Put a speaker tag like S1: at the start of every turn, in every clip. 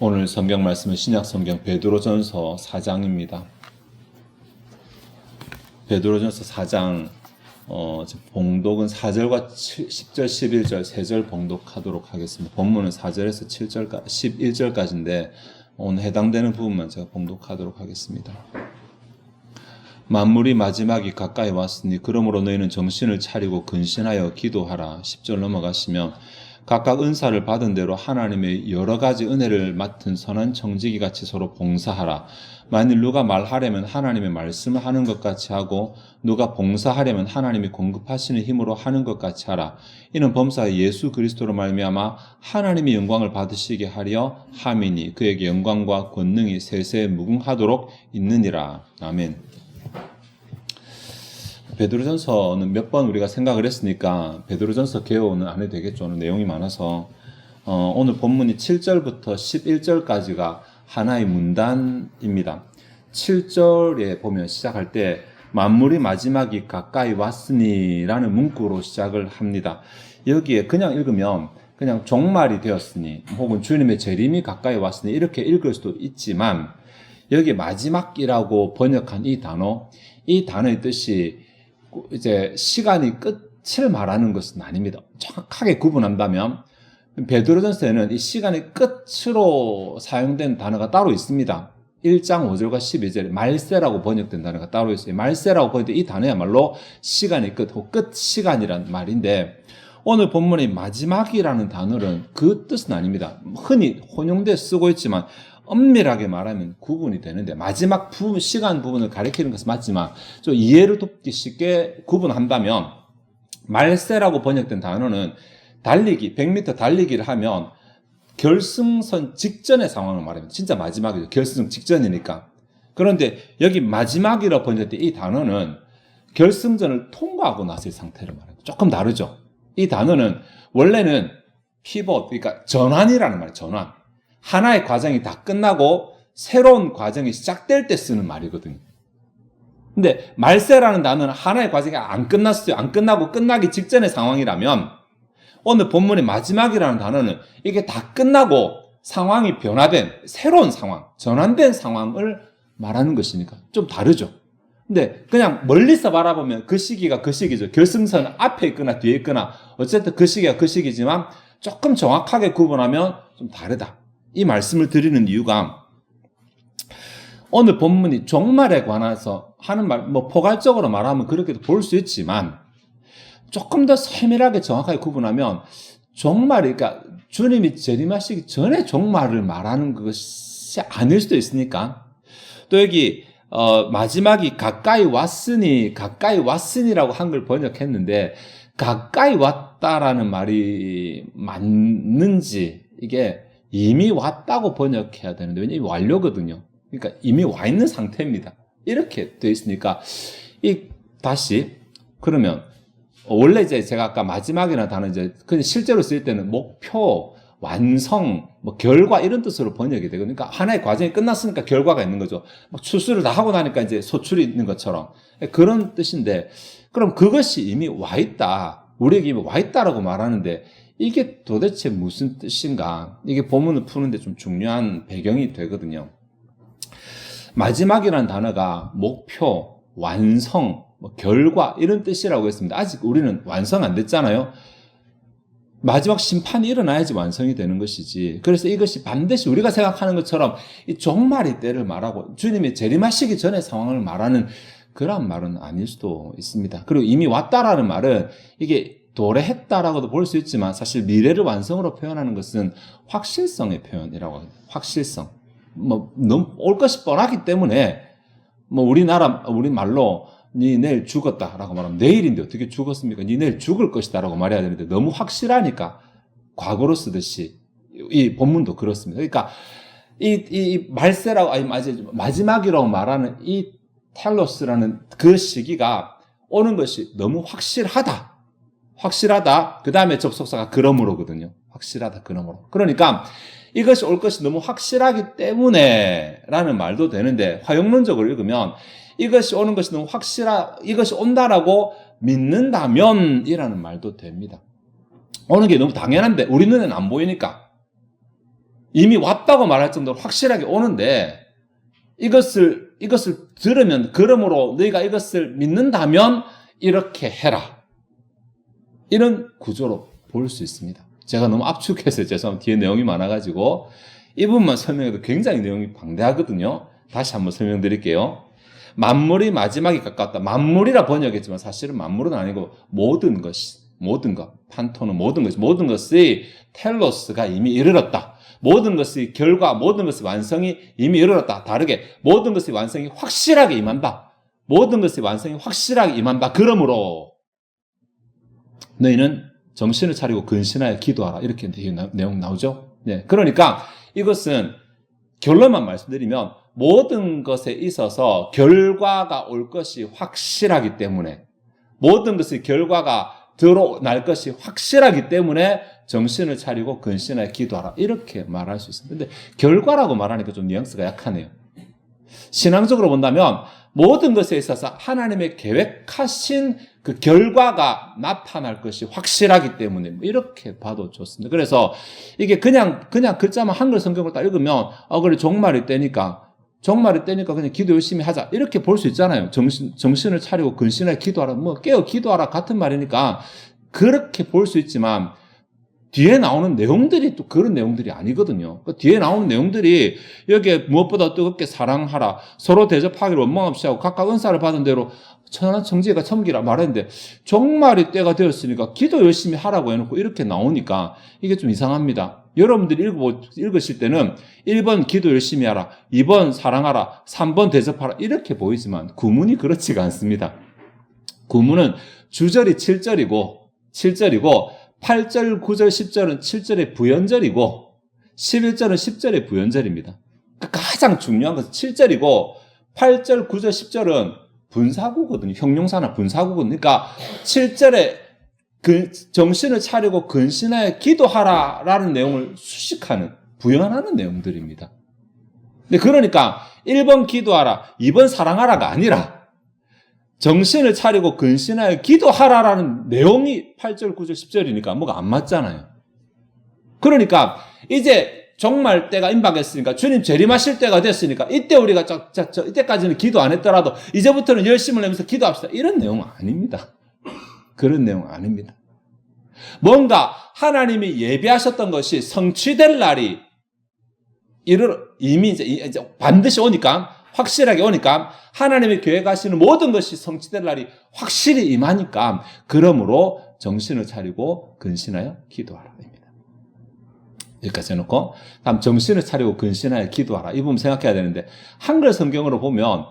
S1: 오늘 성경 말씀은 신약 성경 베드로전서 4장입니다. 베드로전서 4장 봉독은 4절과 10절, 11절, 3절 봉독하도록 하겠습니다. 본문은 4절에서 7절까지, 11절까지인데 오늘 해당되는 부분만 제가 봉독하도록 하겠습니다. 만물이 마지막이 가까이 왔으니 그러므로 너희는 정신을 차리고 근신하여 기도하라. 10절 넘어가시면 각각 은사를 받은 대로 하나님의 여러 가지 은혜를 맡은 선한 청지기 같이 서로 봉사하라. 만일 누가 말하려면 하나님의 말씀을 하는 것 같이 하고 누가 봉사하려면 하나님이 공급하시는 힘으로 하는 것 같이 하라. 이는 범사에 예수 그리스도로 말미암아 하나님의 영광을 받으시게 하려 함이니 그에게 영광과 권능이 세세에 무궁하도록 있느니라. 아멘. 베드로전서는 몇 번 우리가 생각을 했으니까 베드로전서 개요는 안 해도 되겠죠. 오늘 내용이 많아서 오늘 본문이 7절부터 11절까지가 하나의 문단입니다. 7절에 보면 시작할 때 만물이 마지막이 가까이 왔으니 라는 문구로 시작을 합니다. 여기에 그냥 읽으면 그냥 종말이 되었으니 혹은 주님의 재림이 가까이 왔으니 이렇게 읽을 수도 있지만 여기 마지막이라고 번역한 이 단어의 뜻이 이제 시간이 끝을 말하는 것은 아닙니다. 정확하게 구분한다면 베드로전서에는 이 시간의 끝으로 사용된 단어가 따로 있습니다. 1장 5절과 12절에 말세라고 번역된 단어가 따로 있어요. 말세라고 번역된 이 단어야말로 시간의 끝, 혹은 끝 시간이란 말인데 오늘 본문의 마지막이라는 단어는 그 뜻은 아닙니다. 흔히 혼용돼 쓰고 있지만 엄밀하게 말하면 구분이 되는데 마지막 부분, 시간 부분을 가리키는 것은 맞지만 좀 이해를 돕기 쉽게 구분한다면 말세라고 번역된 단어는 달리기, 100m 달리기를 하면 결승선 직전의 상황을 말합니다. 진짜 마지막이죠. 결승선 직전이니까. 그런데 여기 마지막이라고 번역된 이 단어는 결승전을 통과하고 났을 상태를 말합니다. 조금 다르죠. 이 단어는 원래는 피벗, 그러니까 전환이라는 말이에요. 전환. 하나의 과정이 다 끝나고 새로운 과정이 시작될 때 쓰는 말이거든요. 근데 말세라는 단어는 하나의 과정이 안 끝났어요. 안 끝나고 끝나기 직전의 상황이라면 오늘 본문의 마지막이라는 단어는 이게 다 끝나고 상황이 변화된 새로운 상황, 전환된 상황을 말하는 것이니까 좀 다르죠. 근데 그냥 멀리서 바라보면 그 시기가 그 시기죠. 결승선 앞에 있거나 뒤에 있거나 어쨌든 그 시기가 그 시기지만 조금 정확하게 구분하면 좀 다르다. 이 말씀을 드리는 이유가 오늘 본문이 종말에 관해서 하는 말, 포괄적으로 말하면 그렇게도 볼 수 있지만 조금 더 세밀하게 정확하게 구분하면 종말이, 그러니까 주님이 재림하시기 전에 종말을 말하는 것이 아닐 수도 있으니까 또 여기 마지막이 가까이 왔으니라고 한글 번역했는데 가까이 왔다라는 말이 맞는지 이게 이미 왔다고 번역해야 되는데 왜냐면 완료거든요. 그러니까 이미 와 있는 상태입니다. 이렇게 되어 있으니까 다시 그러면 원래 이제 제가 아까 마지막이라는 단어 이제 그냥 실제로 쓸 때는 목표, 완성, 결과 이런 뜻으로 번역이 되거든요. 그러니까 하나의 과정이 끝났으니까 결과가 있는 거죠. 추수를 다 하고 나니까 이제 소출이 있는 것처럼 그런 뜻인데 그럼 그것이 이미 와 있다. 우리에게 이미 와 있다라고 말하는데 이게 도대체 무슨 뜻인가? 이게 본문을 푸는데 좀 중요한 배경이 되거든요. 마지막이라는 단어가 목표, 완성, 결과 이런 뜻이라고 했습니다. 아직 우리는 완성 안 됐잖아요. 마지막 심판이 일어나야지 완성이 되는 것이지. 그래서 이것이 반드시 우리가 생각하는 것처럼 이 종말의 때를 말하고 주님이 재림하시기 전의 상황을 말하는 그런 말은 아닐 수도 있습니다. 그리고 이미 왔다라는 말은 이게 도래했다라고도 볼 수 있지만 사실 미래를 완성으로 표현하는 것은 확실성의 표현이라고 합니다. 확실성. 너무 올 것이 뻔하기 때문에 우리 말로 니 내일 죽었다라고 말하면 내일인데 어떻게 죽었습니까? 니 내일 죽을 것이다라고 말해야 되는데 너무 확실하니까 과거로 쓰듯이 이 본문도 그렇습니다. 그러니까 이 말세라고 마지막이라고 말하는 이 텔로스라는 그 시기가 오는 것이 너무 확실하다. 그 다음에 접속사가 그러므로거든요. 확실하다, 그러므로. 그러니까 이것이 올 것이 너무 확실하기 때문에 라는 말도 되는데 화용론적으로 읽으면 이것이 오는 것이 너무 이것이 온다라고 믿는다면 이라는 말도 됩니다. 오는 게 너무 당연한데 우리 눈에는 안 보이니까 이미 왔다고 말할 정도로 확실하게 오는데 이것을 들으면 그러므로 너희가 이것을 믿는다면 이렇게 해라. 이런 구조로 볼 수 있습니다. 제가 너무 압축해서 죄송합니다. 뒤에 내용이 많아가지고 이 부분만 설명해도 굉장히 내용이 방대하거든요. 다시 한번 설명드릴게요. 만물이 마지막에 가까웠다. 만물이라 번역했지만 사실은 만물은 아니고 모든 것, 판토는 모든 것의 텔로스가 이미 이르렀다. 모든 것의 결과, 모든 것의 완성이 이미 이르렀다. 다르게 모든 것의 완성이 확실하게 임한다. 모든 것의 완성이 확실하게 임한다. 그러므로 너희는 정신을 차리고 근신하여 기도하라. 이렇게 내용 나오죠. 네, 그러니까 이것은 결론만 말씀드리면 모든 것에 있어서 결과가 올 것이 확실하기 때문에 모든 것의 결과가 드러날 것이 확실하기 때문에 정신을 차리고 근신하여 기도하라. 이렇게 말할 수 있습니다. 근데 결과라고 말하니까 좀 뉘앙스가 약하네요. 신앙적으로 본다면 모든 것에 있어서 하나님의 계획하신 그 결과가 나타날 것이 확실하기 때문에 이렇게 봐도 좋습니다. 그래서 이게 그냥 글자만 한글 성경을 딱 읽으면 그래 종말이 때니까 그냥 기도 열심히 하자 이렇게 볼 수 있잖아요. 정신을 차리고 근신하여 기도하라, 깨어 기도하라 같은 말이니까 그렇게 볼 수 있지만 뒤에 나오는 내용들이 또 그런 내용들이 아니거든요. 그 뒤에 나오는 내용들이 여기에 무엇보다 뜨겁게 사랑하라, 서로 대접하기를 원망없이 하고 각각 은사를 받은 대로 천하청지가 첨기라 말했는데 종말이 때가 되었으니까 기도 열심히 하라고 해놓고 이렇게 나오니까 이게 좀 이상합니다. 여러분들이 읽으실 때는 1번 기도 열심히 하라, 2번 사랑하라, 3번 대접하라 이렇게 보이지만 구문이 그렇지가 않습니다. 구문은 주절이 7절이고 8절, 9절, 10절은 7절의 부연절이고 11절은 10절의 부연절입니다. 가장 중요한 것은 7절이고 8절, 9절, 10절은 분사구거든요. 형용사나 분사구거든요. 그러니까 7절에 정신을 차리고 근신하여 기도하라라는 내용을 수식하는, 부연하는 내용들입니다. 근데 그러니까 1번 기도하라, 2번 사랑하라가 아니라 정신을 차리고 근신하여 기도하라라는 내용이 8절, 9절, 10절이니까 뭐가 안 맞잖아요. 그러니까 이제 종말 때가 임박했으니까 주님 재림하실 때가 됐으니까 이때 우리가 이때까지는 기도 안 했더라도 이제부터는 열심을 내면서 기도합시다. 이런 내용은 아닙니다. 그런 내용 아닙니다. 뭔가 하나님이 예비하셨던 것이 성취될 날이 이미 이제 반드시 오니까, 확실하게 오니까 하나님이 계획하시는 모든 것이 성취될 날이 확실히 임하니까 그러므로 정신을 차리고 근신하여 기도하라. 여기까지 해놓고 다음 정신을 차리고 근신하여 기도하라. 이 부분 생각해야 되는데 한글 성경으로 보면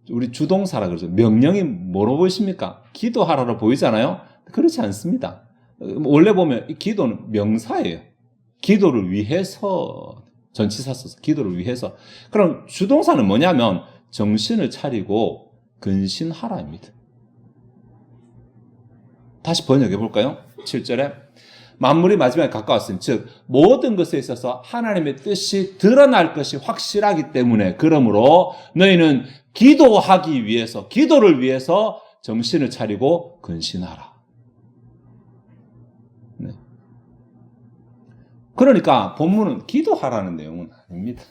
S1: 우리 주동사라 그러죠. 명령이 뭐로 보이십니까? 기도하라로 보이잖아요. 그렇지 않습니다. 원래 보면 이 기도는 명사예요. 기도를 위해서, 전치사 써서 기도를 위해서. 그럼 주동사는 뭐냐면 정신을 차리고 근신하라입니다. 다시 번역해 볼까요? 7절에 만물이 마지막에 가까웠으니, 즉 모든 것에 있어서 하나님의 뜻이 드러날 것이 확실하기 때문에 그러므로 너희는 기도하기 위해서, 기도를 위해서 정신을 차리고 근신하라. 네. 그러니까 본문은 기도하라는 내용은 아닙니다.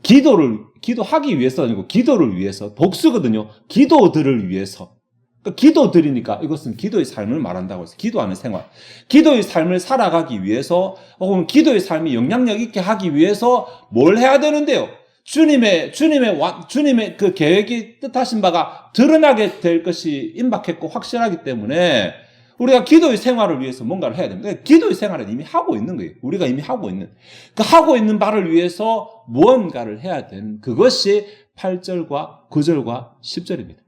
S1: 기도하기 위해서 아니고 기도를 위해서, 복수거든요. 기도들을 위해서. 그러니까 기도드리니까 이것은 기도의 삶을 말한다고 해서 기도하는 생활, 기도의 삶을 살아가기 위해서, 혹은 기도의 삶이 영향력 있게 하기 위해서 뭘 해야 되는데요? 주님의 그 계획이 뜻하신 바가 드러나게 될 것이 임박했고 확실하기 때문에 우리가 기도의 생활을 위해서 뭔가를 해야 됩니다. 기도의 생활은 이미 하고 있는 거예요. 우리가 이미 하고 있는, 그 하고 있는 바를 위해서 무언가를 해야 되는, 그것이 8절과 9절과 10절입니다.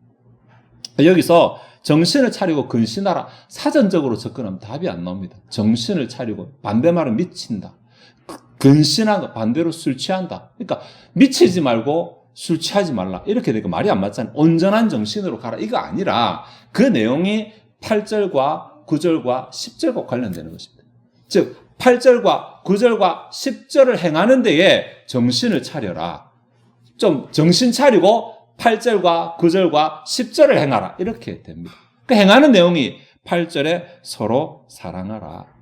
S1: 여기서 정신을 차리고 근신하라, 사전적으로 접근하면 답이 안 나옵니다. 정신을 차리고, 반대말은 미친다. 근신한 거 반대로 술 취한다. 그러니까 미치지 말고 술 취하지 말라. 이렇게 되니까 말이 안 맞잖아요. 온전한 정신으로 가라. 이거 아니라 그 내용이 8절과 9절과 10절과 관련되는 것입니다. 즉 8절과 9절과 10절을 행하는 데에 정신을 차려라. 좀 정신 차리고 8절과 9절과 10절을 행하라. 이렇게 됩니다. 그 행하는 내용이 8절에 서로 사랑하라.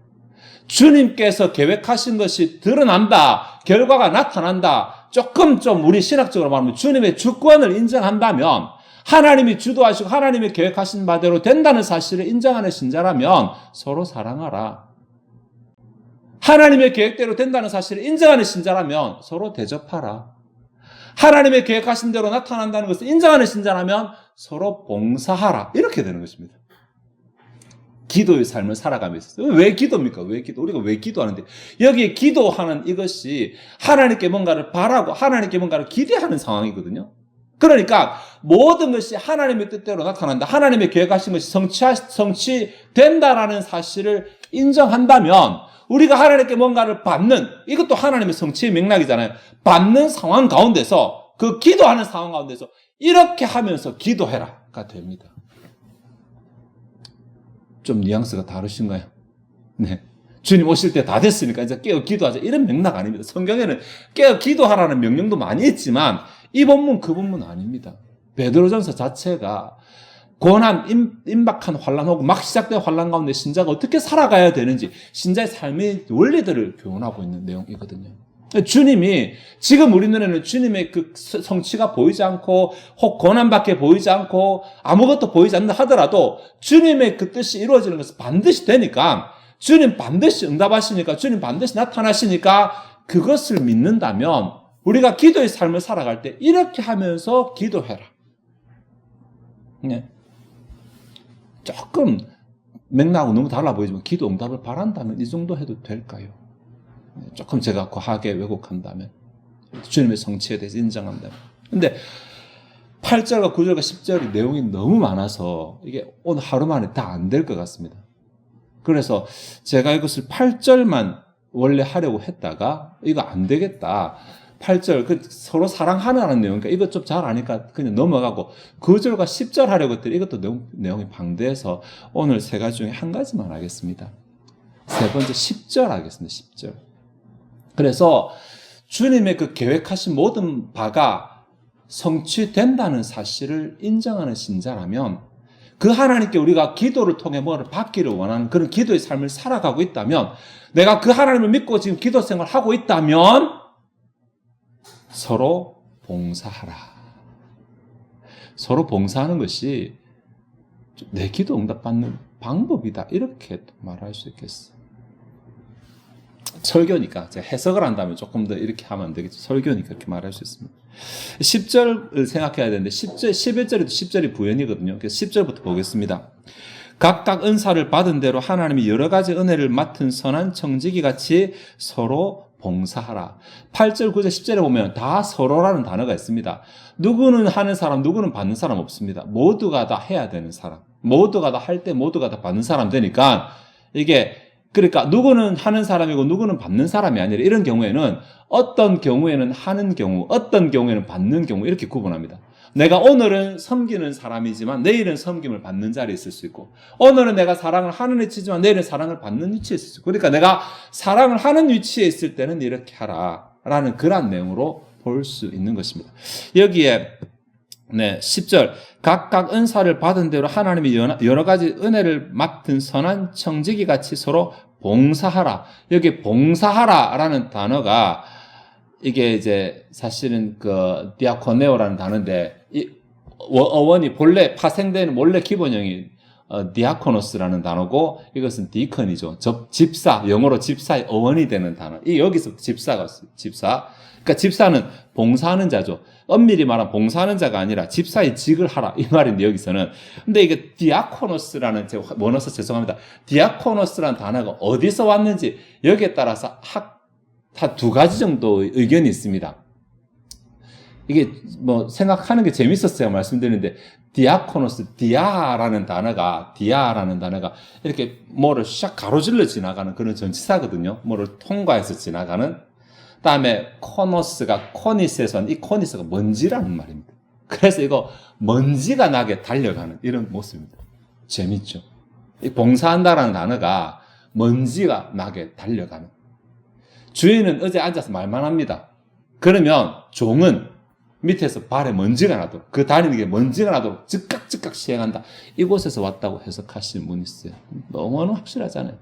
S1: 주님께서 계획하신 것이 드러난다, 결과가 나타난다, 조금 좀 우리 신학적으로 말하면 주님의 주권을 인정한다면, 하나님이 주도하시고 하나님이 계획하신 바대로 된다는 사실을 인정하는 신자라면 서로 사랑하라. 하나님의 계획대로 된다는 사실을 인정하는 신자라면 서로 대접하라. 하나님의 계획하신 대로 나타난다는 것을 인정하는 신자라면 서로 봉사하라. 이렇게 되는 것입니다. 기도의 삶을 살아가면서. 왜 기도입니까? 왜 기도? 우리가 왜 기도하는데? 여기에 기도하는 이것이 하나님께 뭔가를 바라고 하나님께 뭔가를 기대하는 상황이거든요. 그러니까 모든 것이 하나님의 뜻대로 나타난다. 하나님의 계획하신 것이 성취된다라는 사실을 인정한다면 우리가 하나님께 뭔가를 받는, 이것도 하나님의 성취의 맥락이잖아요. 받는 상황 가운데서, 그 기도하는 상황 가운데서 이렇게 하면서 기도해라가 됩니다. 좀 뉘앙스가 다르신가요? 네. 주님 오실 때 다 됐으니까 이제 깨어 기도하자. 이런 맥락 아닙니다. 성경에는 깨어 기도하라는 명령도 많이 있지만 이 본문 그 본문 아닙니다. 베드로전서 자체가 고난, 임박한 환란 혹은 막 시작된 환란 가운데 신자가 어떻게 살아가야 되는지 신자의 삶의 원리들을 교훈하고 있는 내용이거든요. 주님이 지금 우리 눈에는 주님의 그 성취가 보이지 않고 혹 고난밖에 보이지 않고 아무것도 보이지 않는다 하더라도 주님의 그 뜻이 이루어지는 것은 반드시 되니까, 주님 반드시 응답하시니까, 주님 반드시 나타나시니까 그것을 믿는다면 우리가 기도의 삶을 살아갈 때 이렇게 하면서 기도해라. 네. 조금 맥락하고 너무 달라 보이지만 기도 응답을 바란다면 이 정도 해도 될까요? 조금 제가 과하게 왜곡한다면, 주님의 성취에 대해서 인정한다면. 근데 8절과 9절과 10절이 내용이 너무 많아서 이게 오늘 하루 만에 다 안 될 것 같습니다. 그래서 제가 이것을 8절만 원래 하려고 했다가 이거 안 되겠다. 8절, 서로 사랑하라는 내용이니까 이것 좀 잘 아니까 그냥 넘어가고 9절과 10절 하려고 했더니 이것도 내용이 방대해서 오늘 세 가지 중에 한 가지만 하겠습니다. 세 번째 10절 하겠습니다. 10절. 그래서 주님의 그 계획하신 모든 바가 성취된다는 사실을 인정하는 신자라면, 그 하나님께 우리가 기도를 통해 뭐를 받기를 원하는 그런 기도의 삶을 살아가고 있다면, 내가 그 하나님을 믿고 지금 기도 생활을 하고 있다면 서로 봉사하라. 서로 봉사하는 것이 내 기도 응답받는 방법이다. 이렇게 말할 수 있겠어요. 설교니까 제가 해석을 한다면 조금 더 이렇게 하면 안 되겠죠. 설교니까 이렇게 말할 수 있습니다. 10절을 생각해야 되는데 11절에도 10절이 부연이거든요. 그래서 10절부터 보겠습니다. 각각 은사를 받은 대로 하나님이 여러 가지 은혜를 맡은 선한 청지기 같이 서로 봉사하라. 8절, 9절, 10절에 보면 다 서로라는 단어가 있습니다. 누구는 하는 사람, 누구는 받는 사람 없습니다. 모두가 다 해야 되는 사람. 모두가 다 할 때 모두가 다 받는 사람 되니까 이게, 그러니까 누구는 하는 사람이고 누구는 받는 사람이 아니라 이런 경우에는 어떤 경우에는 하는 경우, 어떤 경우에는 받는 경우 이렇게 구분합니다. 내가 오늘은 섬기는 사람이지만 내일은 섬김을 받는 자리에 있을 수 있고, 오늘은 내가 사랑을 하는 위치지만 내일은 사랑을 받는 위치에 있을 수 있고, 그러니까 내가 사랑을 하는 위치에 있을 때는 이렇게 하라 라는 그런 내용으로 볼 수 있는 것입니다. 여기에 10절 각각 은사를 받은 대로 하나님이 여러 가지 은혜를 맡은 선한 청지기 같이 서로 봉사하라. 여기 봉사하라 라는 단어가 이게 이제 사실은 그 디아코네오라는 단어인데, 이 어원이 본래 파생되는 원래 기본형이 디아코노스라는 단어고, 이것은 디컨이죠. 집사, 영어로 집사의 어원이 되는 단어. 이 여기서 집사가 왔어요. 집사. 그러니까 집사는 봉사하는 자죠. 엄밀히 말하면 봉사하는 자가 아니라 집사의 직을 하라 이 말인데, 여기서는. 근데 이게 디아코노스라는, 제가 원어서 죄송합니다. 디아코노스라는 단어가 어디서 왔는지 여기에 따라서 다 두 가지 정도 의견이 있습니다. 이게 뭐 생각하는 게 재밌었어요. 말씀드리는데, 디아코노스, 디아라는 단어가 이렇게 뭐를 샥 가로질러 지나가는 그런 전치사거든요. 뭐를 통과해서 지나가는. 다음에 코노스가 코니스에서 온 이 코니스가 먼지라는 말입니다. 그래서 이거 먼지가 나게 달려가는 이런 모습입니다. 재밌죠? 이 봉사한다라는 단어가 먼지가 나게 달려가는. 주인은 어제 앉아서 말만 합니다. 그러면 종은 밑에서 발에 먼지가 나도록, 그 다니는 게 먼지가 나도록 즉각 시행한다. 이곳에서 왔다고 해석하시는 분이 있어요. 너무너무 확실하잖아요.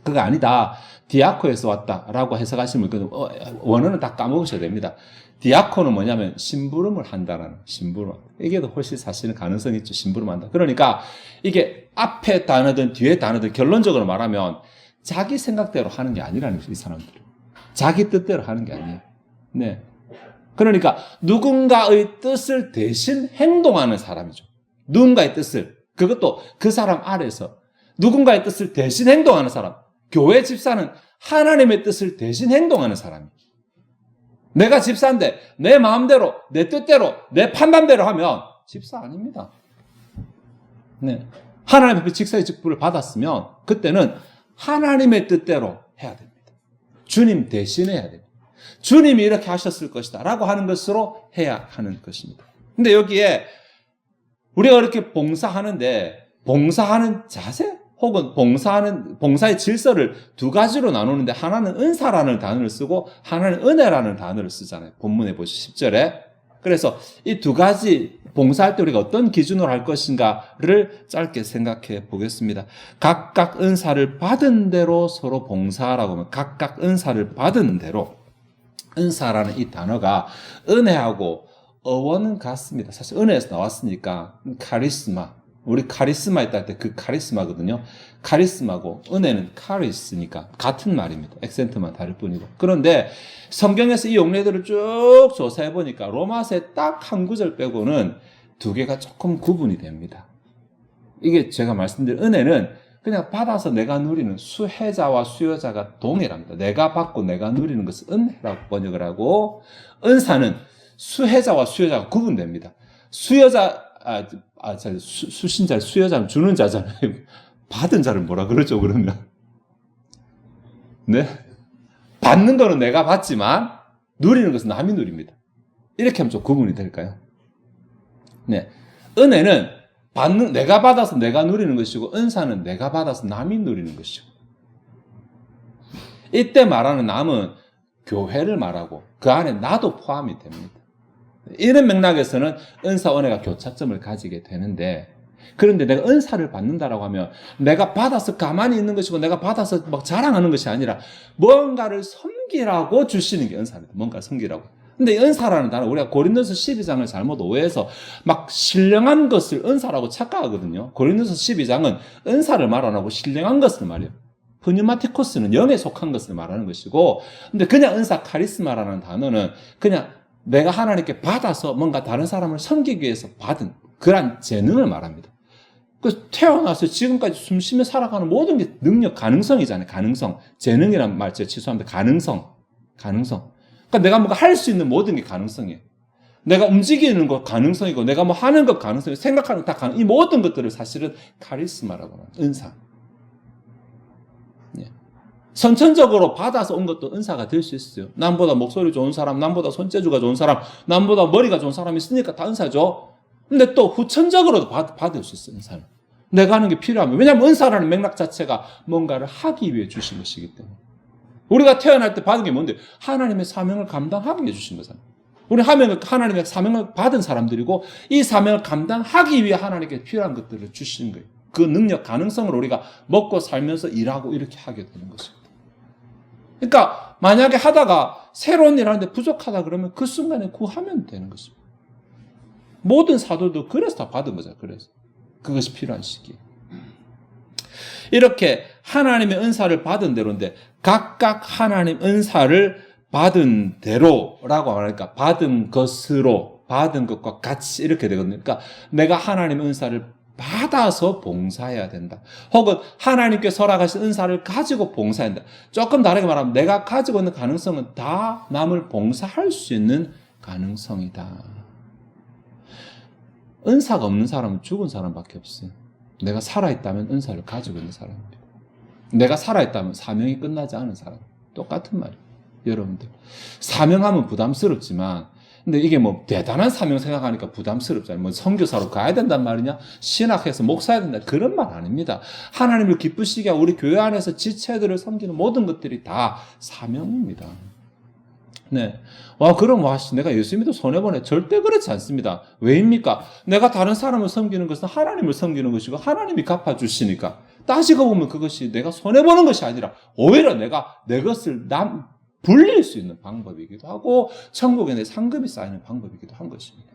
S1: 그거 아니다. 디아코에서 왔다라고 해석하시면 원어는 다 까먹으셔야 됩니다. 디아코는 뭐냐면 심부름을 한다라는 심부름. 이게 더 훨씬 사실은 가능성이 있죠. 심부름한다. 그러니까 이게 앞에 단어든 뒤에 단어든 결론적으로 말하면 자기 생각대로 하는 게 아니라는 거죠. 이 사람들은. 자기 뜻대로 하는 게 아니에요. 네. 그러니까 누군가의 뜻을 대신 행동하는 사람이죠. 누군가의 뜻을. 그것도 그 사람 아래서 누군가의 뜻을 대신 행동하는 사람. 교회 집사는 하나님의 뜻을 대신 행동하는 사람이에요. 내가 집사인데 내 마음대로, 내 뜻대로, 내 판단대로 하면 집사 아닙니다. 네. 하나님 앞에 직사의 직분을 받았으면 그때는 하나님의 뜻대로 해야 됩니다. 주님 대신 해야 됩니다. 주님이 이렇게 하셨을 것이다 라고 하는 것으로 해야 하는 것입니다. 근데 여기에 우리가 이렇게 봉사하는데 봉사하는 자세 혹은 봉사의 질서를 두 가지로 나누는데 하나는 은사라는 단어를 쓰고 하나는 은혜라는 단어를 쓰잖아요. 본문에 보시죠. 10절에. 그래서 이 두 가지 봉사할 때 우리가 어떤 기준으로 할 것인가를 짧게 생각해 보겠습니다. 각각 은사를 받은 대로 서로 봉사하라고 하면 각각 은사를 받은 대로 은사라는 이 단어가 은혜하고 어원은 같습니다. 사실 은혜에서 나왔으니까 카리스마 우리 카리스마 있다 할 때 그 카리스마거든요. 카리스마고 은혜는 카리스니까 같은 말입니다. 액센트만 다를 뿐이고. 그런데 성경에서 이 용례들을 쭉 조사해 보니까 로마서에 딱 한 구절 빼고는 두 개가 조금 구분이 됩니다. 이게 제가 말씀드린 은혜는 그냥 받아서 내가 누리는 수혜자와 수여자가 동일합니다. 내가 받고 내가 누리는 것을 은혜라고 번역을 하고 은사는 수혜자와 수여자가 구분됩니다. 수신자, 수여자는 주는 자잖아요. 받은 자를 뭐라 그러죠, 그러면? 네? 받는 거는 내가 받지만, 누리는 것은 남이 누립니다. 이렇게 하면 좀 구분이 될까요? 네. 은혜는 내가 받아서 내가 누리는 것이고, 은사는 내가 받아서 남이 누리는 것이고. 이때 말하는 남은 교회를 말하고, 그 안에 나도 포함이 됩니다. 이런 맥락에서는 은사, 은혜가 교차점을 가지게 되는데 그런데 내가 은사를 받는다라고 하면 내가 받아서 가만히 있는 것이고 내가 받아서 막 자랑하는 것이 아니라 뭔가를 섬기라고 주시는 게 은사입니다. 뭔가를 섬기라고. 근데 은사라는 단어 우리가 고린도서 12장을 잘못 오해해서 막 신령한 것을 은사라고 착각하거든요. 고린도서 12장은 은사를 말 안 하고 신령한 것을 말해요. 프뉴마티코스는 영에 속한 것을 말하는 것이고 근데 그냥 은사 카리스마라는 단어는 그냥 내가 하나님께 받아서 뭔가 다른 사람을 섬기기 위해서 받은 그런 재능을 말합니다. 그 태어나서 지금까지 숨쉬며 살아가는 모든 게 능력, 가능성이잖아요. 가능성. 재능이란 말 제가 취소합니다. 가능성. 그러니까 내가 뭔가 할 수 있는 모든 게 가능성이에요. 내가 움직이는 것 가능성이고 내가 뭐 하는 것 가능성이고 생각하는 것 다 가능. 이 모든 것들을 사실은 카리스마라고 합니다. 은사. 선천적으로 받아서 온 것도 은사가 될 수 있어요. 남보다 목소리 좋은 사람, 남보다 손재주가 좋은 사람, 남보다 머리가 좋은 사람이 있으니까 다 은사죠. 근데 또 후천적으로도 받을 수 있어요, 은사는. 내가 하는 게 필요하면. 왜냐하면 은사라는 맥락 자체가 뭔가를 하기 위해 주신 것이기 때문에. 우리가 태어날 때 받은 게 뭔데? 하나님의 사명을 감당하기 위해 주신 거잖아요. 우리 하나님의 사명을 받은 사람들이고 이 사명을 감당하기 위해 하나님께 필요한 것들을 주신 거예요. 그 능력, 가능성을 우리가 먹고 살면서 일하고 이렇게 하게 되는 것입니다. 그러니까 만약에 하다가 새로운 일 하는데 부족하다 그러면 그 순간에 구하면 되는 것입니다. 모든 사도도 그래서 다 받은 거죠. 그래서 그것이 필요한 시기에. 이렇게 하나님의 은사를 받은 대로인데 각각 하나님 은사를 받은 대로라고 하니까 받은 것과 같이 이렇게 되거든요. 그러니까 내가 하나님의 은사를 받아서 봉사해야 된다. 혹은 하나님께 설악하신 은사를 가지고 봉사해야 된다. 조금 다르게 말하면 내가 가지고 있는 가능성은 다 남을 봉사할 수 있는 가능성이다. 은사가 없는 사람은 죽은 사람밖에 없어요. 내가 살아있다면 은사를 가지고 있는 사람입니다. 내가 살아있다면 사명이 끝나지 않은 사람. 똑같은 말이에요. 여러분들. 사명하면 부담스럽지만 근데 이게 뭐 대단한 사명 생각하니까 부담스럽잖아요. 뭐 선교사로 가야 된단 말이냐? 신학해서 목사해야 된다. 그런 말 아닙니다. 하나님을 기쁘시게 하고 우리 교회 안에서 지체들을 섬기는 모든 것들이 다 사명입니다. 네. 그럼 내가 예수 믿어 손해보네. 절대 그렇지 않습니다. 왜입니까? 내가 다른 사람을 섬기는 것은 하나님을 섬기는 것이고 하나님이 갚아주시니까. 따지고 보면 그것이 내가 손해보는 것이 아니라 오히려 내가 내 것을 불릴 수 있는 방법이기도 하고 천국에 내 상급이 쌓이는 방법이기도 한 것입니다.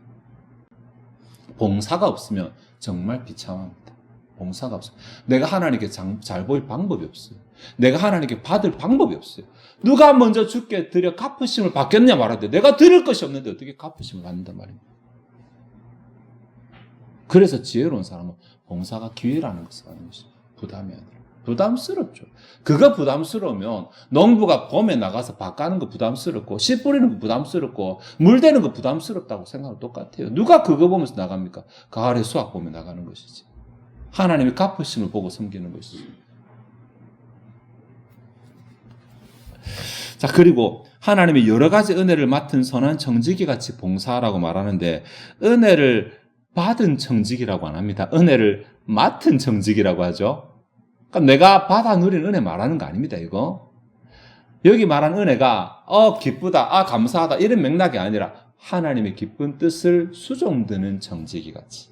S1: 봉사가 없으면 정말 비참합니다. 봉사가 없어요. 내가 하나님께 잘 보일 방법이 없어요. 내가 하나님께 받을 방법이 없어요. 누가 먼저 주께 드려 갚으심을 받겠냐 말하는데 내가 드릴 것이 없는데 어떻게 갚으심을 받는단 말입니다. 그래서 지혜로운 사람은 봉사가 기회라는 것을 아는 것입니다. 부담이 아니라. 부담스럽죠. 그거 부담스러우면 농부가 봄에 나가서 밭 가는 거 부담스럽고 씨 뿌리는 거 부담스럽고 물 대는 거 부담스럽다고 생각하면 똑같아요. 누가 그거 보면서 나갑니까? 가을에 수확 보며 나가는 것이지. 하나님의 갚으심을 보고 섬기는 것이지. 자, 그리고 하나님의 여러 가지 은혜를 맡은 선한 청지기 같이 봉사하라고 말하는데 은혜를 받은 청지기라고 안 합니다. 은혜를 맡은 청지기라고 하죠. 그러니까 내가 받아 누린 은혜 말하는 거 아닙니다, 이거. 여기 말한 은혜가 기쁘다, 감사하다 이런 맥락이 아니라 하나님의 기쁜 뜻을 수종드는 청지기 같이.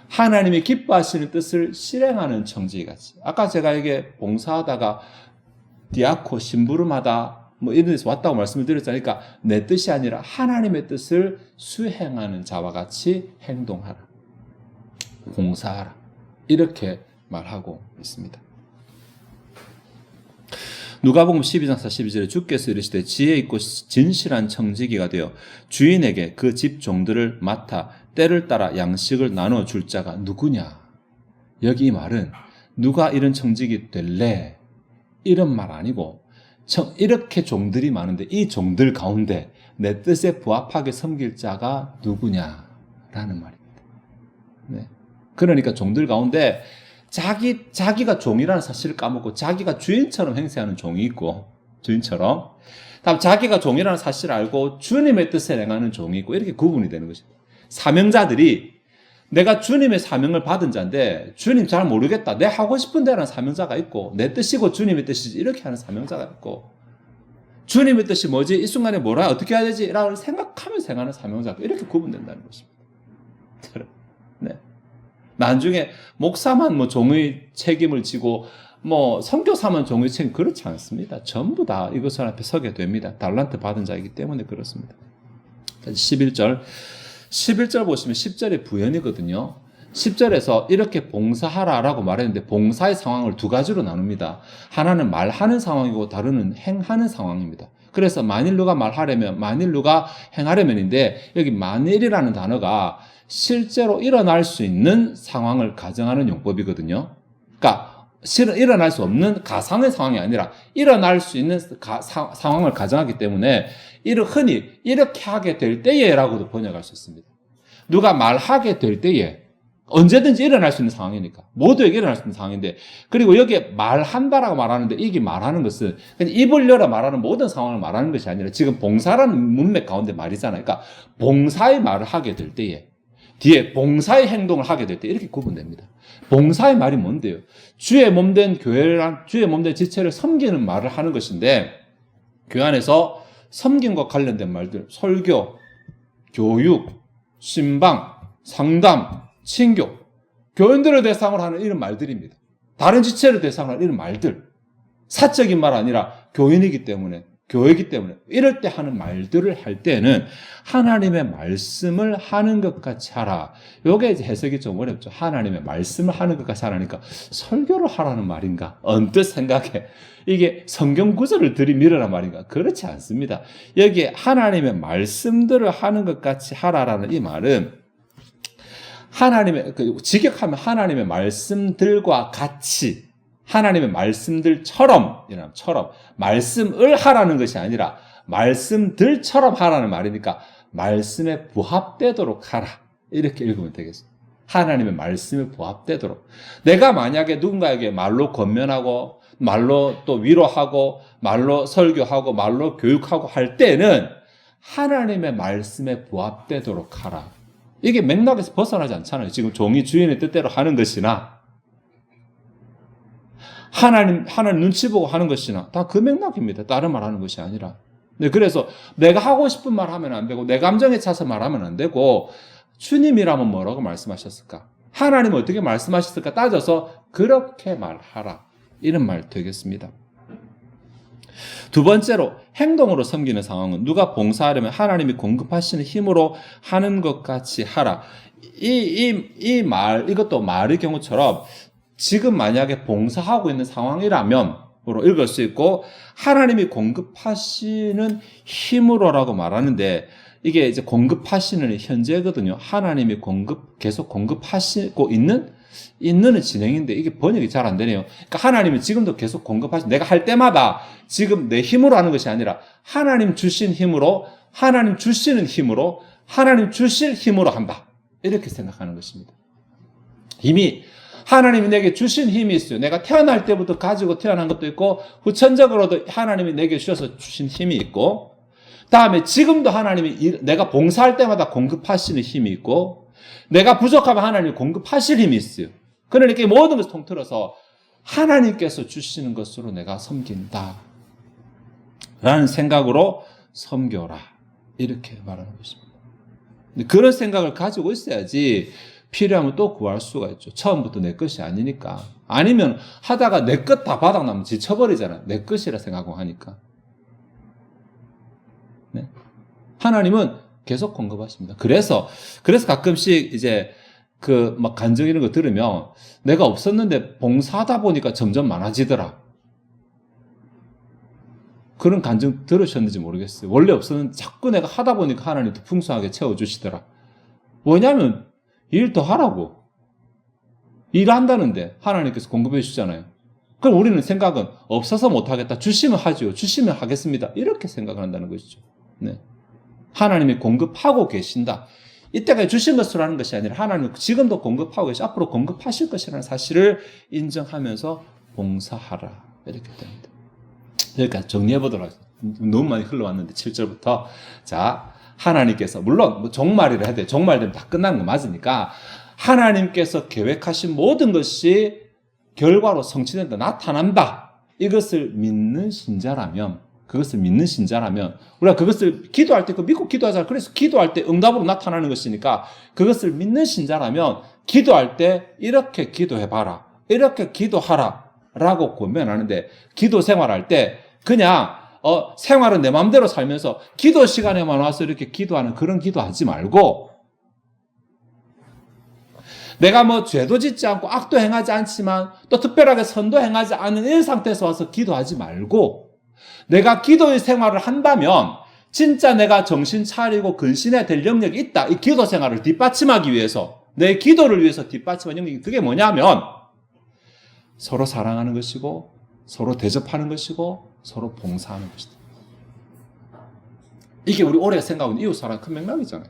S1: 하나님이 기뻐하시는 뜻을 실행하는 청지기 같이. 아까 제가 이게 봉사하다가 디아코 심부름하다 뭐 이런 데서 왔다고 말씀을 드렸잖아요. 그러니까 내 뜻이 아니라 하나님의 뜻을 수행하는 자와 같이 행동하라. 봉사하라. 이렇게 말하고 있습니다. 누가복음 12장 42절에 주께서 이르시되 지혜 있고 진실한 청지기가 되어 주인에게 그 집 종들을 맡아 때를 따라 양식을 나눠 줄 자가 누구냐. 여기 이 말은 누가 이런 청지기 될래? 이런 말 아니고 이렇게 종들이 많은데 이 종들 가운데 내 뜻에 부합하게 섬길 자가 누구냐라는 말입니다. 네. 그러니까 종들 가운데 자기가 종이라는 사실을 까먹고 자기가 주인처럼 행세하는 종이 있고 주인처럼 다음 자기가 종이라는 사실을 알고 주님의 뜻을 행하는 종이 있고 이렇게 구분이 되는 것입니다. 사명자들이 내가 주님의 사명을 받은 자인데 주님 잘 모르겠다. 내 하고 싶은 대로는 사명자가 있고 내 뜻이고 주님의 뜻이지 이렇게 하는 사명자가 있고 주님의 뜻이 뭐지? 이 순간에 뭐라 어떻게 해야 되지? 라고 생각하면서 행하는 사명자가 이렇게 구분된다는 것입니다. 네. 나중에 목사만 뭐 종의 책임을 지고 뭐 선교사만 종의 책임 그렇지 않습니다. 전부 다 이것을 앞에 서게 됩니다. 달란트 받은 자이기 때문에 그렇습니다. 11절 보시면 10절의 부연이거든요. 10절에서 이렇게 봉사하라라고 말했는데 봉사의 상황을 두 가지로 나눕니다. 하나는 말하는 상황이고 다르는 행하는 상황입니다. 그래서 만일 누가 말하려면 만일 누가 행하려면인데 여기 만일이라는 단어가 실제로 일어날 수 있는 상황을 가정하는 용법이거든요. 그러니까 일어날 수 없는 가상의 상황이 아니라 일어날 수 있는 상황을 가정하기 때문에 흔히 이렇게 하게 될 때에라고도 번역할 수 있습니다. 누가 말하게 될 때에 언제든지 일어날 수 있는 상황이니까 모두에게 일어날 수 있는 상황인데 그리고 여기에 말한다라고 말하는데 이게 말하는 것은 그냥 입을 열어 말하는 모든 상황을 말하는 것이 아니라 지금 봉사라는 문맥 가운데 말이잖아요. 그러니까 봉사의 말을 하게 될 때에 뒤에 봉사의 행동을 하게 될 때 이렇게 구분됩니다. 봉사의 말이 뭔데요? 주의 몸된 교회란 주의 몸된 지체를 섬기는 말을 하는 것인데 교회 안에서 섬김과 관련된 말들, 설교, 교육, 신방, 상담, 친교, 교인들을 대상으로 하는 이런 말들입니다. 다른 지체를 대상으로 하는 이런 말들, 사적인 말 아니라 교인이기 때문에 교회이기 때문에 이럴 때 하는 말들을 할 때는 하나님의 말씀을 하는 것 같이 하라. 이게 이제 해석이 좀 어렵죠. 하나님의 말씀을 하는 것 같이 하라니까 설교를 하라는 말인가? 언뜻 생각해. 이게 성경 구절을 들이밀으란 말인가? 그렇지 않습니다. 여기에 하나님의 말씀들을 하는 것 같이 하라라는 이 말은 직역하면 하나님의 말씀들과 같이 하나님의 말씀들처럼 말씀을 하라는 것이 아니라 말씀들처럼 하라는 말이니까 말씀에 부합되도록 하라. 이렇게 읽으면 되겠습니다. 하나님의 말씀에 부합되도록. 내가 만약에 누군가에게 말로 권면하고 말로 또 위로하고 말로 설교하고 말로 교육하고 할 때는 하나님의 말씀에 부합되도록 하라. 이게 맥락에서 벗어나지 않잖아요. 지금 종이 주인의 뜻대로 하는 것이나 하나님 눈치 보고 하는 것이나 다 그 맥락입니다. 다른 말 하는 것이 아니라. 네, 그래서 내가 하고 싶은 말 하면 안 되고 내 감정에 차서 말하면 안 되고 주님이라면 뭐라고 말씀하셨을까? 하나님은 어떻게 말씀하셨을까 따져서 그렇게 말하라. 이런 말 되겠습니다. 두 번째로 행동으로 섬기는 상황은 누가 봉사하려면 하나님이 공급하시는 힘으로 하는 것 같이 하라. 이것도 말의 경우처럼 지금 만약에 봉사하고 있는 상황이라면 읽을 수 있고 하나님이 공급하시는 힘으로라고 말하는데 이게 이제 공급하시는 현재거든요. 하나님이 계속 공급하시고 있는 진행인데 이게 번역이 잘 안 되네요. 그러니까 하나님은 지금도 계속 내가 할 때마다 지금 내 힘으로 하는 것이 아니라 하나님 주신 힘으로, 하나님 주시는 힘으로, 하나님 주실 힘으로 한다. 이렇게 생각하는 것입니다. 이미 하나님이 내게 주신 힘이 있어요. 내가 태어날 때부터 가지고 태어난 것도 있고 후천적으로도 하나님이 내게 주셔서 주신 힘이 있고 다음에 지금도 하나님이 내가 봉사할 때마다 공급하시는 힘이 있고 내가 부족하면 하나님이 공급하실 힘이 있어요. 그러니까 이 모든 것을 통틀어서 하나님께서 주시는 것으로 내가 섬긴다 라는 생각으로 섬겨라 이렇게 말하는 것입니다. 그런 생각을 가지고 있어야지 필요하면 또 구할 수가 있죠. 처음부터 내 것이 아니니까. 아니면 하다가 내 것 다 바닥나면 지쳐버리잖아요. 내 것이라 생각하고 하니까. 네. 하나님은 계속 공급하십니다. 그래서 가끔씩 이제 막 간증 이런 거 들으면 내가 없었는데 봉사하다 보니까 점점 많아지더라. 그런 간증 들으셨는지 모르겠어요. 원래 없었는데 자꾸 내가 하다 보니까 하나님 더 풍성하게 채워주시더라. 뭐냐면 일 더 하라고. 일한다는데 하나님께서 공급해 주잖아요. 그럼 우리는 생각은 없어서 못하겠다. 주시면 하죠. 주시면 하겠습니다. 이렇게 생각을 한다는 것이죠. 네. 하나님이 공급하고 계신다. 이때까지 주신 것으로 하는 것이 아니라 하나님은 지금도 공급하고 계시고 앞으로 공급하실 것이라는 사실을 인정하면서 봉사하라. 이렇게 됩니다. 여기까지 정리해 보도록 하겠습니다. 너무 많이 흘러왔는데 7절부터 자 하나님께서 물론 종말이라 해야 돼. 종말되면 다 끝나는 거 맞으니까 하나님께서 계획하신 모든 것이 결과로 성취된다. 나타난다. 이것을 믿는 신자라면 우리가 그것을 기도할 때 믿고 기도하잖아요. 그래서 기도할 때 응답으로 나타나는 것이니까 그것을 믿는 신자라면 기도할 때 이렇게 기도해봐라. 이렇게 기도하라. 라고 권면하는데 기도 생활할 때 그냥 생활은 내 마음대로 살면서 기도 시간에만 와서 이렇게 기도하는 그런 기도하지 말고 내가 죄도 짓지 않고 악도 행하지 않지만 또 특별하게 선도 행하지 않은 이런 상태에서 와서 기도하지 말고 내가 기도의 생활을 한다면 진짜 내가 정신 차리고 근신해야 될 영역이 있다. 이 기도 생활을 뒷받침하기 위해서 내 기도를 위해서 뒷받침하는 영역이 그게 뭐냐면 서로 사랑하는 것이고 서로 대접하는 것이고 서로 봉사하는 것이다. 이게 우리 올해 생각하는 이웃사랑 큰 맥락이잖아요.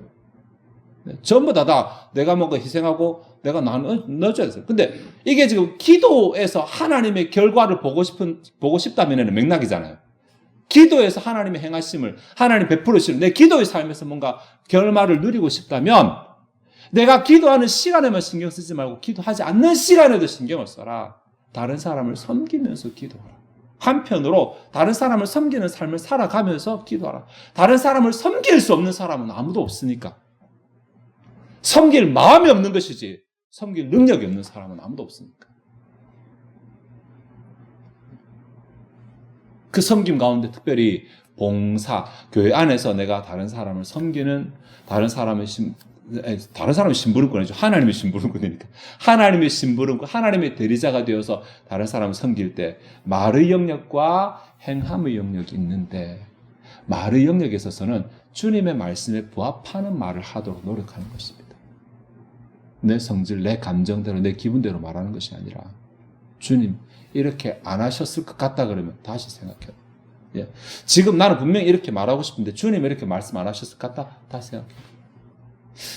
S1: 네, 전부 다 내가 뭔가 희생하고 내가 넣어줘야 돼요. 근데 이게 지금 기도에서 하나님의 결과를 보고 싶다면 맥락이잖아요. 기도에서 하나님의 행하심을 하나님 베풀으시는 내 기도의 삶에서 뭔가 결말을 누리고 싶다면 내가 기도하는 시간에만 신경 쓰지 말고 기도하지 않는 시간에도 신경을 써라. 다른 사람을 섬기면서 기도하라. 한편으로 다른 사람을 섬기는 삶을 살아가면서 기도하라. 다른 사람을 섬길 수 없는 사람은 아무도 없으니까. 섬길 마음이 없는 것이지 섬길 능력이 없는 사람은 아무도 없으니까. 그 섬김 가운데 특별히 봉사, 교회 안에서 내가 다른 사람을 섬기는 다른 사람의 심부름꾼이죠. 하나님의 심부름꾼이니까. 하나님의 심부름꾼, 하나님의 대리자가 되어서 다른 사람을 섬길 때 말의 영역과 행함의 영역이 있는데 말의 영역에 있어서는 주님의 말씀에 부합하는 말을 하도록 노력하는 것입니다. 내 성질, 내 감정대로, 내 기분대로 말하는 것이 아니라 주님 이렇게 안 하셨을 것 같다 그러면 다시 생각해요. 예. 지금 나는 분명히 이렇게 말하고 싶은데 주님 이렇게 말씀 안 하셨을 것 같다? 다시 생각해요.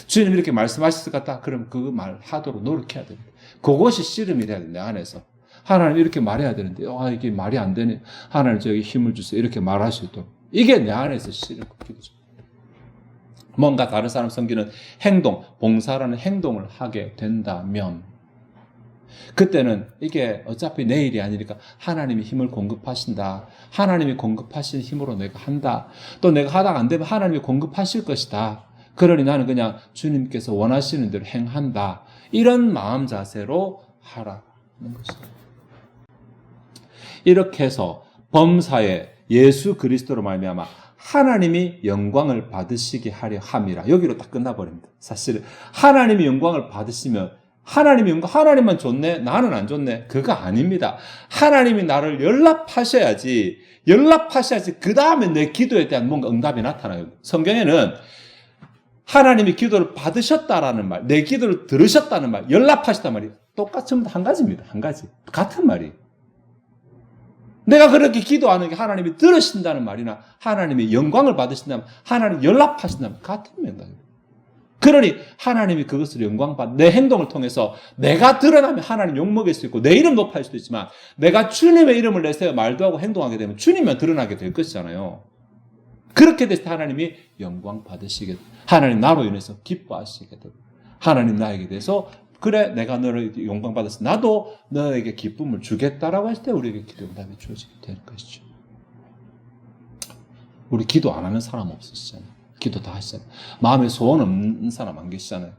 S1: 주님 이렇게 말씀하셨을 것 같다? 그럼 그 말 하도록 노력해야 됩니다. 그것이 씨름이 돼야 됩니다. 내 안에서. 하나님 이렇게 말해야 되는데 이게 말이 안 되네. 하나님 저에게 힘을 주세요. 이렇게 말할 수 있도록. 이게 내 안에서 씨름 기도죠. 뭔가 다른 사람 섬기는 행동, 봉사라는 행동을 하게 된다면 그때는 이게 어차피 내 일이 아니니까 하나님이 힘을 공급하신다. 하나님이 공급하신 힘으로 내가 한다. 또 내가 하다가 안 되면 하나님이 공급하실 것이다. 그러니 나는 그냥 주님께서 원하시는 대로 행한다. 이런 마음 자세로 하라는 것입니다. 이렇게 해서 범사에 예수 그리스도로 말미암아 하나님이 영광을 받으시게 하려 함이라. 여기로 딱 끝나버립니다. 사실은 하나님이 영광을 받으시면 하나님이 영광, 하나님만 좋네? 나는 안 좋네? 그거 아닙니다. 하나님이 나를 연락하셔야지 그 다음에 내 기도에 대한 뭔가 응답이 나타나요. 성경에는 하나님이 기도를 받으셨다라는 말, 내 기도를 들으셨다는 말, 연락하셨다는 말이 똑같이 한 가지입니다. 한 가지. 같은 말이. 내가 그렇게 기도하는 게 하나님이 들으신다는 말이나 하나님이 영광을 받으신다면 하나님 연락하신다면 같은 말입니다. 그러니 하나님이 그것을 영광받, 내 행동을 통해서 내가 드러나면 하나님 욕먹일 수 있고 내 이름 높아질 수도 있지만 내가 주님의 이름을 내세워 말도 하고 행동하게 되면 주님만 드러나게 될 것이잖아요. 그렇게 됐을 때 하나님이 영광 받으시게, 하나님 나로 인해서 기뻐하시게 되고 하나님 나에게 대해서 그래 내가 너를 영광 받았어 나도 너에게 기쁨을 주겠다라고 했을 때 우리에게 기도 응답이 주어지게 되는 것이죠. 우리 기도 안 하는 사람 없으시잖아요. 기도 다 하시잖아요. 마음에 소원 없는 사람 안 계시잖아요.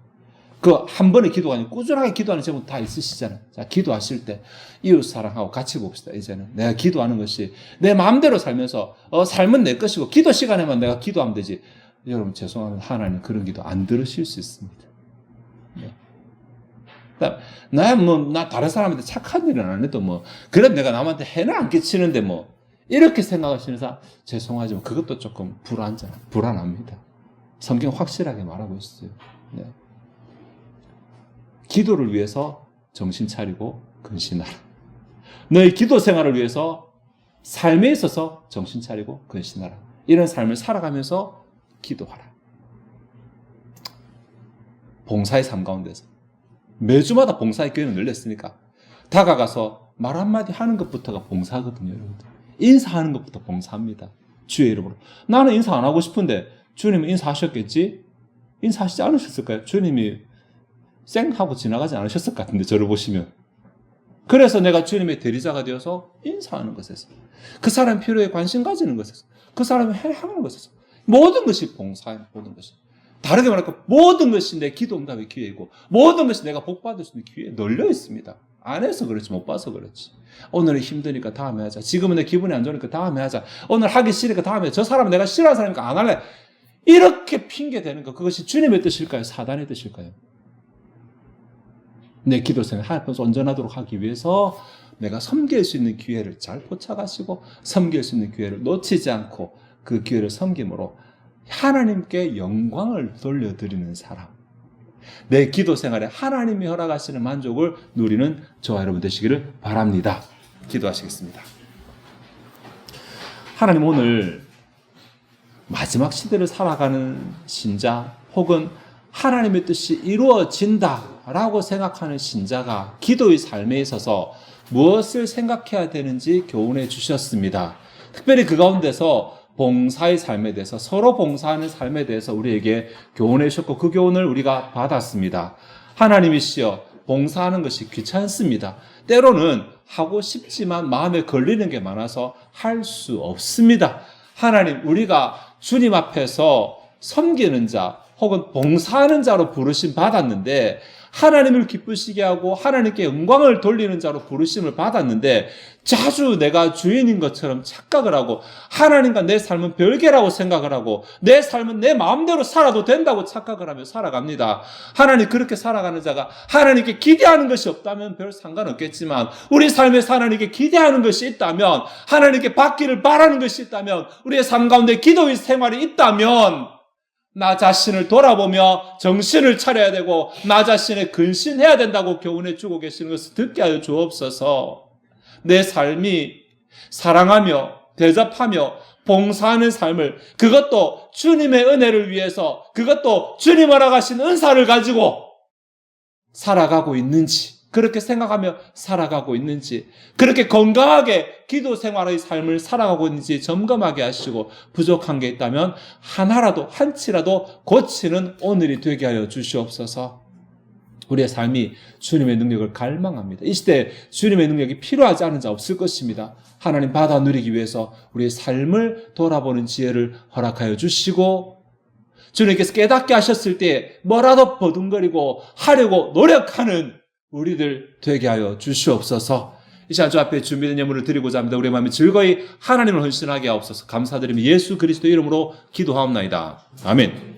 S1: 그 한 번에 기도가 아니고 꾸준하게 기도하는 제목 다 있으시잖아요. 자, 기도하실 때 이웃 사랑하고 같이 봅시다. 이제는 내가 기도하는 것이 내 마음대로 살면서 삶은 내 것이고 기도 시간에만 내가 기도하면 되지. 여러분 죄송합니다. 하나님 그런 기도 안 들으실 수 있습니다. 네. 나 다른 사람한테 착한 일은 안 해도 그래 내가 남한테 해는 안 끼치는데 이렇게 생각하시는 사람 죄송하지만 그것도 조금 불안합니다. 성경 확실하게 말하고 있어요. 네. 기도를 위해서 정신 차리고 근신하라. 너의 기도 생활을 위해서 삶에 있어서 정신 차리고 근신하라. 이런 삶을 살아가면서 기도하라. 봉사의 삶 가운데서 매주마다 봉사의 교회는 늘렸으니까 다가가서 말 한마디 하는 것부터가 봉사거든요. 여러분들. 인사하는 것부터 봉사합니다. 주의 이름으로. 나는 인사 안 하고 싶은데 주님은 인사하셨겠지? 인사하시지 않으셨을까요? 주님이 쌩 하고 지나가지 않으셨을 것 같은데 저를 보시면. 그래서 내가 주님의 대리자가 되어서 인사하는 것에서 그 사람 필요에 관심 가지는 것에서 그 사람을 해하는 것에서 모든 것이 봉사예요. 모든 것이. 다르게 말할까 모든 것이 내 기도 응답의 기회이고 모든 것이 내가 복받을 수 있는 기회에 널려 있습니다. 안 해서 그렇지 못 봐서 그렇지. 오늘은 힘드니까 다음에 하자. 지금은 내 기분이 안 좋으니까 다음에 하자. 오늘 하기 싫으니까 다음에 하자. 저 사람은 내가 싫어하는 사람이니까 안 할래. 이렇게 핑계대는 거 그것이 주님의 뜻일까요? 사단의 뜻일까요? 내 기도 생활 하나님께서 온전하도록 하기 위해서 내가 섬길 수 있는 기회를 잘 포착하시고 섬길 수 있는 기회를 놓치지 않고 그 기회를 섬김으로 하나님께 영광을 돌려드리는 사람. 내 기도 생활에 하나님이 허락하시는 만족을 누리는 저와 여러분 되시기를 바랍니다. 기도하시겠습니다. 하나님 오늘 마지막 시대를 살아가는 신자 혹은 하나님의 뜻이 이루어진다라고 생각하는 신자가 기도의 삶에 있어서 무엇을 생각해야 되는지 교훈해 주셨습니다. 특별히 그 가운데서 봉사의 삶에 대해서 서로 봉사하는 삶에 대해서 우리에게 교훈해 주셨고 그 교훈을 우리가 받았습니다. 하나님이시여 봉사하는 것이 귀찮습니다. 때로는 하고 싶지만 마음에 걸리는 게 많아서 할 수 없습니다. 하나님 우리가 주님 앞에서 섬기는 자 혹은 봉사하는 자로 부르심 받았는데 하나님을 기쁘시게 하고 하나님께 영광을 돌리는 자로 부르심을 받았는데 자주 내가 주인인 것처럼 착각을 하고 하나님과 내 삶은 별개라고 생각을 하고 내 삶은 내 마음대로 살아도 된다고 착각을 하며 살아갑니다. 하나님 그렇게 살아가는 자가 하나님께 기대하는 것이 없다면 별 상관없겠지만 우리 삶에서 하나님께 기대하는 것이 있다면 하나님께 받기를 바라는 것이 있다면 우리의 삶 가운데 기도의 생활이 있다면 나 자신을 돌아보며 정신을 차려야 되고 나 자신에 근신해야 된다고 교훈해 주고 계시는 것을 듣게 하여 주옵소서. 내 삶이 사랑하며 대접하며 봉사하는 삶을 그것도 주님의 은혜를 위해서 그것도 주님 허락하신 은사를 가지고 살아가고 있는지 그렇게 생각하며 살아가고 있는지 그렇게 건강하게 기도 생활의 삶을 살아가고 있는지 점검하게 하시고 부족한 게 있다면 하나라도 한치라도 고치는 오늘이 되게 하여 주시옵소서. 우리의 삶이 주님의 능력을 갈망합니다. 이 시대에 주님의 능력이 필요하지 않은 자 없을 것입니다. 하나님 받아 누리기 위해서 우리의 삶을 돌아보는 지혜를 허락하여 주시고 주님께서 깨닫게 하셨을 때 뭐라도 버둥거리고 하려고 노력하는 우리들 되게 하여 주시옵소서. 이 시간 주 앞에 준비된 예물을 드리고자 합니다. 우리의 마음이 즐거이 하나님을 헌신하게 하옵소서. 감사드리며 예수 그리스도 이름으로 기도하옵나이다. 아멘.